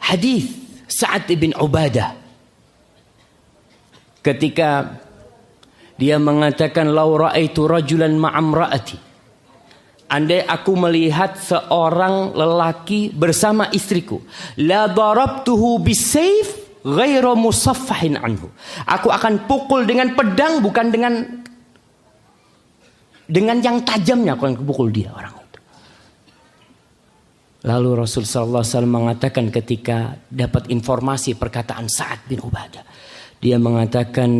Hadis Sa'ad bin Ubadah ketika dia mengatakan, lau ra'aitu rajulan ma'amra'ati, andai aku melihat seorang lelaki bersama istriku, la darabtuhu bisayf ghairu musaffahin anhu, aku akan pukul dengan pedang, bukan dengan yang tajamnya, aku akan pukul dia orang itu. Lalu Rasul sallallahu alaihi wasallam mengatakan ketika dapat informasi perkataan Sa'ad bin Ubadah, dia mengatakan,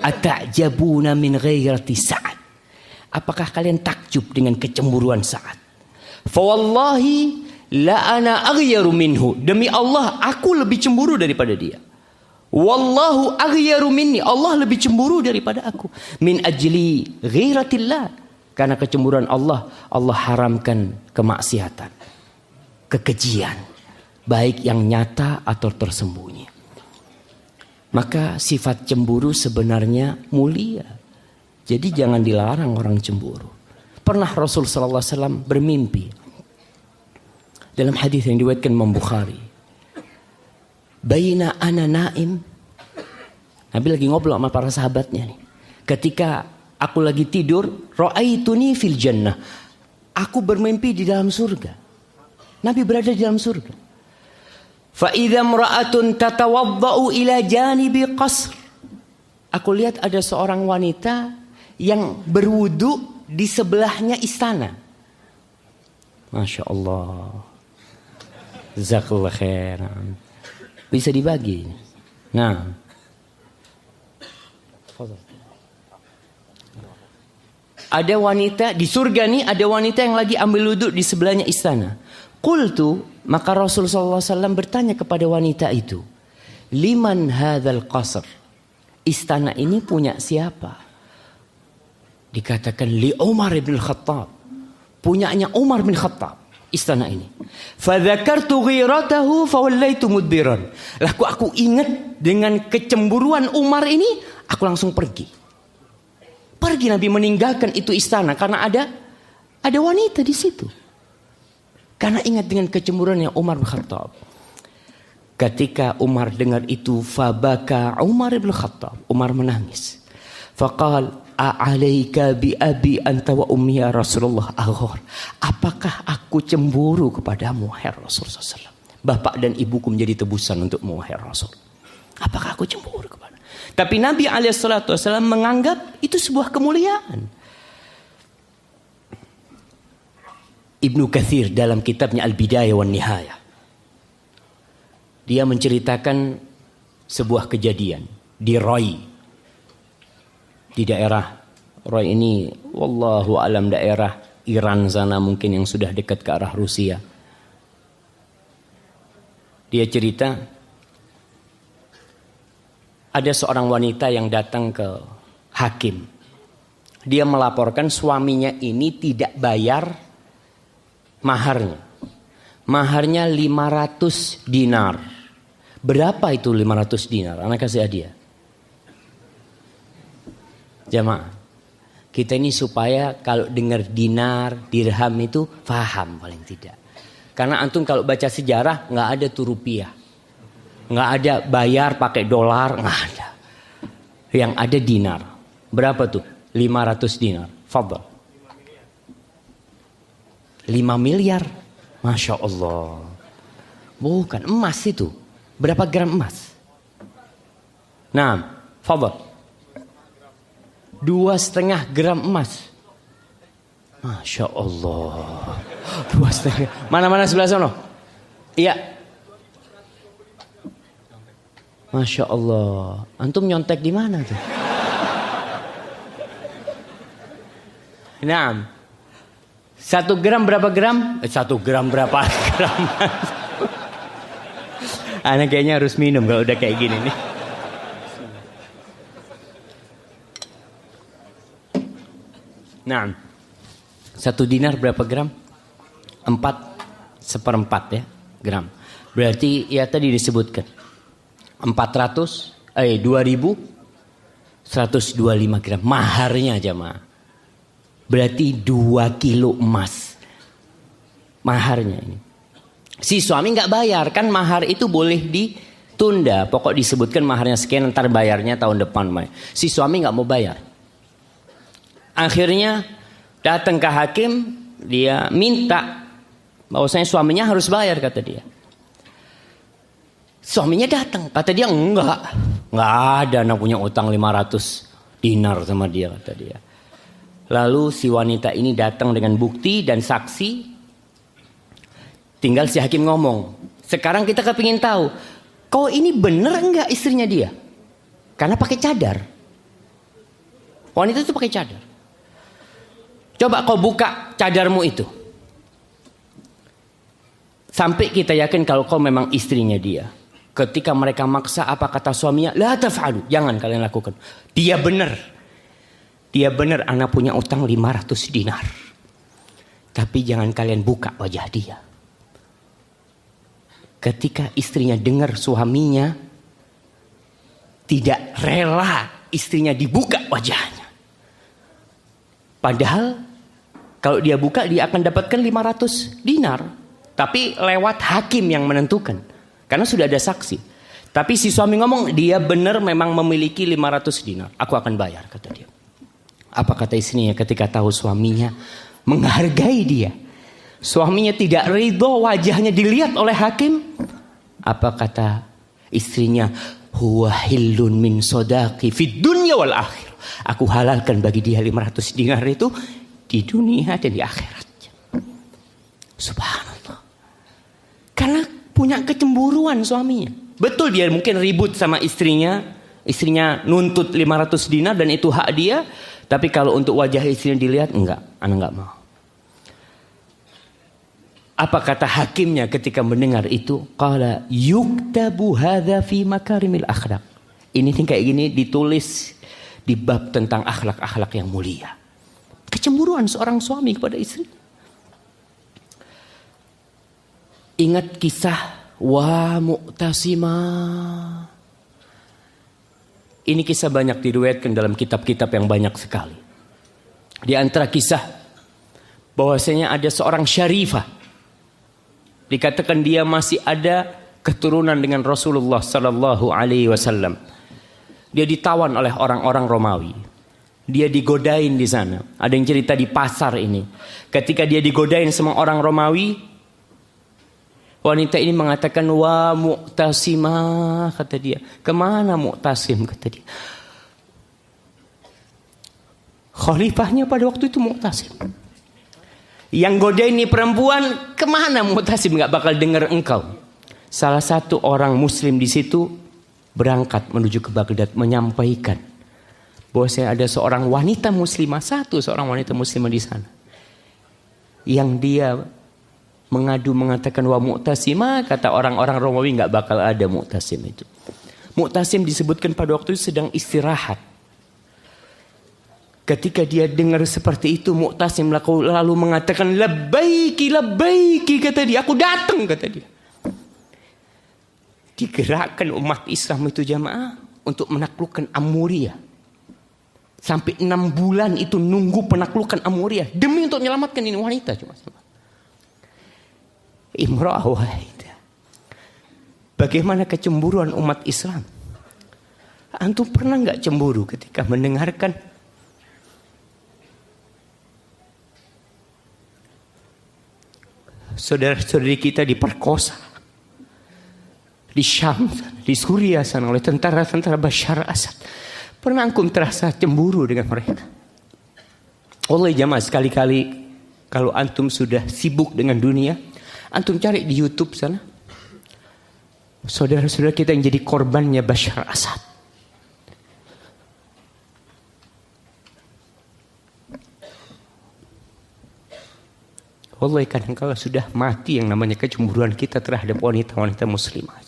ata'jabuna min ghairati Sa'ad, apakah kalian takjub dengan kecemburuan Sa'ad? Fa wallahi la ana aghyaru minhu, demi Allah aku lebih cemburu daripada dia. Wallahu aghyaru minni, Allah lebih cemburu daripada aku. Min ajli ghairatillah, karena kecemburuan Allah, Allah haramkan kemaksiatan, kekejian, baik yang nyata atau tersembunyi. Maka sifat cemburu sebenarnya mulia. Jadi jangan dilarang orang cemburu. Pernah Rasul sallallahu alaihi wasallam bermimpi. Dalam hadis yang diriwayatkan Imam Bukhari, baina ana naim, Nabi lagi ngobrol sama para sahabatnya nih. Ketika aku lagi tidur, ra'aituni fil jannah, aku bermimpi di dalam surga. Nabi berada di dalam surga. Fa idza imra'atun tatawaddau ila janibi qasr, aku lihat ada seorang wanita yang berwudu di sebelahnya istana. Masya Allah. Jazakallah khairan. Bisa dibagi. Nah. Ada wanita di surga nih, ada wanita yang lagi ambil wudu di sebelahnya istana. Qultu, maka Rasul sallallahu alaihi wasallam bertanya kepada wanita itu, liman hadzal qasr? Istana ini punya siapa? Dikatakan li Umar bin Khattab. Punyanya Umar bin Khattab istana ini. Fadzakartu ghiratahu fawallaitu mudbiran. Lalu aku ingat dengan kecemburuan Umar ini, aku langsung pergi. Pergi, Nabi meninggalkan itu istana karena ada wanita di situ. Karena ingat dengan kecemburuannya Umar bin Khattab. Ketika Umar dengar itu, fabaka Umar bin Khattab. Umar menangis. Faqal, a'alaika bi abi anta wa ummi ya Rasulullah aghar. Apakah aku cemburu kepadamu wahai Rasulullah SAW? Bapak dan ibuku menjadi tebusan untukmu wahai Rasul. Apakah aku cemburu kepada? Tapi Nabi SAW menganggap itu sebuah kemuliaan. Ibnu Katsir dalam kitabnya Al-Bidayah wan Nihayah, dia menceritakan sebuah kejadian di Rai, di daerah Rai ini, wallahu alam daerah Iran sana mungkin yang sudah dekat ke arah Rusia. Dia cerita ada seorang wanita yang datang ke hakim. Dia melaporkan suaminya ini tidak bayar maharnya. Maharnya 500 dinar. Berapa itu 500 dinar? Anak kasih hadiah. Jamaah, kita ini supaya kalau dengar dinar, dirham itu paham paling tidak. Karena antum kalau baca sejarah nggak ada tuh rupiah, nggak ada bayar pakai dolar, nggak ada. Yang ada dinar. Berapa tuh? 500 dinar. Fadhal. 5 miliar. Masya Allah. Bukan emas itu. Berapa gram emas? Nah, fadhal. 2,5 gram emas. Masya Allah. 2,5. Mana-mana sebelah sana? Iya. Masya Allah. Antum nyontek di mana tuh? Nah. 1 gram berapa gram? 1 gram berapa gram? Anak kayaknya harus minum kalau udah kayak gini nih. Nah, 1 dinar berapa gram? 4/4 ya gram. Berarti ya tadi disebutkan 2.125 gram maharnya jamaah. Berarti 2 kilo emas maharnya ini. Si suami nggak bayar, kan mahar itu boleh ditunda. Pokok disebutkan maharnya sekian, ntar bayarnya tahun depan. Si suami nggak mau bayar. Akhirnya datang ke hakim, dia minta bahwasanya suaminya harus bayar, kata dia. Suaminya datang, kata dia nggak ada anak punya utang 500 dinar sama dia, kata dia. Lalu si wanita ini datang dengan bukti dan saksi. Tinggal si hakim ngomong, sekarang kita kepingin tahu, kau ini bener enggak istrinya dia? Karena pakai cadar. Wanita itu pakai cadar. Coba kau buka cadarmu itu. Sampai kita yakin kalau kau memang istrinya dia. Ketika mereka maksa, apa kata suaminya? La taf'alu, jangan kalian lakukan. Dia bener. Dia bener, anak punya utang 500 dinar. Tapi jangan kalian buka wajah dia. Ketika istrinya dengar suaminya tidak rela istrinya dibuka wajahnya. Padahal kalau dia buka dia akan dapatkan 500 dinar. Tapi lewat hakim yang menentukan. Karena sudah ada saksi. Tapi si suami ngomong dia benar memang memiliki 500 dinar. Aku akan bayar, kata dia. Apa kata istrinya ketika tahu suaminya menghargai dia? Suaminya tidak ridho wajahnya dilihat oleh hakim. Apa kata istrinya? Huwa hillun min sodaqi fid dunya wal akhir. Aku halalkan bagi dia 500 dinar itu di dunia dan di akhirat. Subhanallah. Karena punya kecemburuan suaminya. Betul dia mungkin ribut sama istrinya. Istrinya nuntut 500 dinar dan itu hak dia. Tapi kalau untuk wajah istrinya dilihat, enggak. Anak enggak mau. Apa kata hakimnya ketika mendengar itu? Qala yuktabu hadza fi makarimil akhlaq. Ini kayak gini ditulis di bab tentang akhlak-akhlak yang mulia. Kecemburuan seorang suami kepada istri. Ingat kisah wa mu'tasimah. Ini kisah banyak diriwayatkan dalam kitab-kitab yang banyak sekali. Di antara kisah bahwasanya ada seorang syarifah. Dikatakan dia masih ada keturunan dengan Rasulullah sallallahu alaihi wasallam. Dia ditawan oleh orang-orang Romawi. Dia digodain di sana. Ada yang cerita di pasar ini. Ketika dia digodain sama orang Romawi, wanita ini mengatakan wa mu'tasimah, kata dia. Kemana Mu'tasim, kata dia. Khalifahnya pada waktu itu Mu'tasim. Yang godain ini perempuan, kemana Mu'tasim, nggak bakal dengar engkau. Salah satu orang Muslim di situ berangkat menuju ke Baghdad menyampaikan bahwa saya ada seorang wanita Muslimah, seorang wanita Muslimah di sana, yang dia mengadu mengatakan wa mu'tasimah, kata orang-orang Romawi nggak bakal ada Mu'tasim itu. Mu'tasim disebutkan pada waktu itu sedang istirahat. Ketika dia dengar seperti itu, Mu'tasim lalu mengatakan labbaiki, labbaiki, kata dia, aku datang, kata dia. Digerakkan umat Islam itu jamaah untuk menaklukkan Amuriyah. Sampai 6 bulan itu nunggu penaklukan Amuriyah demi untuk menyelamatkan ini wanita, cuma imra'ah wahidah. Bagaimana kecemburuan umat Islam? Antum pernah nggak cemburu ketika mendengarkan saudara-saudari kita diperkosa di Syam, di Suriah sana oleh tentara-tentara Bashar Assad? Pernah antum terasa cemburu dengan mereka? Oleh jamaah, sekali-kali kalau antum sudah sibuk dengan dunia, antum cari di YouTube sana saudara-saudara kita yang jadi korbannya Bashar Assad. Wallahi kadang-kala sudah mati yang namanya kecemburuan kita terhadap wanita-wanita muslimah.